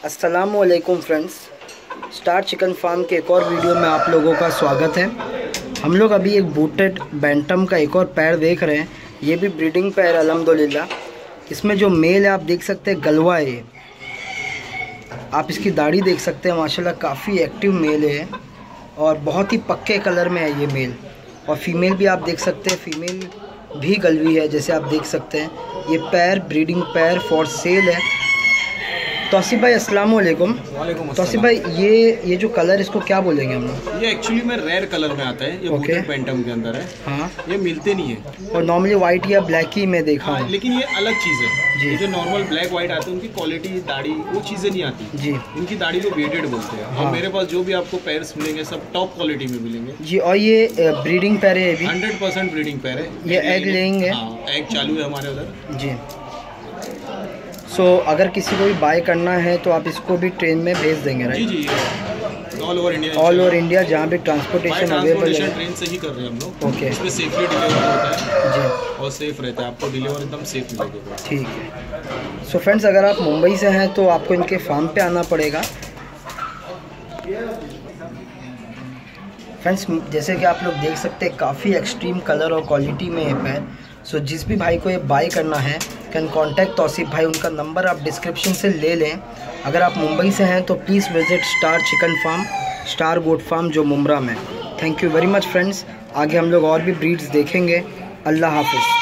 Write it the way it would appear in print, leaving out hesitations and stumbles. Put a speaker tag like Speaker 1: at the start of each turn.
Speaker 1: अस्सलामुअलैकुम friends, star chicken farm के एक और वीडियो में आप लोगों का स्वागत है। हम लोग अभी एक बूटेड बैंटम का एक और पैर देख रहे हैं। ये भी ब्रीडिंग पैर अल्हम्दुलिल्लाह। इसमें जो मेल है आप देख सकते हैं, गलवा है ये। आप इसकी दाढ़ी देख सकते हैं, माशाल्लाह काफ़ी एक्टिव मेल है और बहुत ही पक्के कलर में है ये मेल। और फीमेल भी आप देख सकते हैं, फीमेल भी गलवी है जैसे आप देख सकते हैं। ये पैर ब्रीडिंग पैर फॉर सेल है। तौसीफ भाई अस्सलाम वालेकुम। तौसीफ भाई ये जो कलर इसको क्या बोलेंगे हम लोग?
Speaker 2: ये एक्चुअली में रेयर कलर में आता है। ये बूटेड बैंटम के अंदर है।
Speaker 1: हाँ,
Speaker 2: ये मिलते नहीं है
Speaker 1: और नॉर्मली वाइट या ब्लैक ही में देखा
Speaker 2: है। लेकिन ये अलग चीज़ है
Speaker 1: जी।
Speaker 2: जो नॉर्मल ब्लैक वाइट आते हैं उनकी क्वालिटी दाढ़ी वो चीज़ें नहीं आती
Speaker 1: जी।
Speaker 2: इनकी दाढ़ी को वेटेड बोलते हैं। और मेरे पास जो भी आपको पैर्स मिलेंगे सब टॉप क्वालिटी में मिलेंगे
Speaker 1: जी। और ये ब्रीडिंग पैर है,
Speaker 2: 100% ब्रीडिंग पैर है।
Speaker 1: ये एग लेंगे?
Speaker 2: एग चालू है हमारे उधर
Speaker 1: जी। सो अगर किसी को भी बाय करना है तो आप इसको भी ट्रेन में भेज देंगे, राइट?
Speaker 2: जी जी, ऑल ओवर इंडिया
Speaker 1: जहाँ भी ट्रांसपोर्टेशन अवेलेबल है।
Speaker 2: ट्रेन से ही कर रहे हैं हम लोग।
Speaker 1: ओके।
Speaker 2: इसमें सेफली डिलीवर होता है
Speaker 1: जी,
Speaker 2: और सेफ रहता है। आपको डिलीवर एकदम सेफ मिलेगा।
Speaker 1: ठीक है। सो फ्रेंड्स, अगर आप मुंबई से हैं तो आपको इनके फार्म पे आना पड़ेगा। फ्रेंड्स, जैसे कि आप लोग देख सकते हैं, काफ़ी एक्सट्रीम कलर और क्वालिटी में ये पैर। सो जिस भी भाई को ये बाय करना है कैन कॉन्टैक्ट तौसीफ भाई। उनका नंबर आप डिस्क्रिप्शन से ले लें। अगर आप मुंबई से हैं तो please visit star chicken farm, star goat farm जो मुमरा में। Thank you very much friends. आगे हम लोग और भी ब्रीड्स देखेंगे। अल्लाह हाफिज़।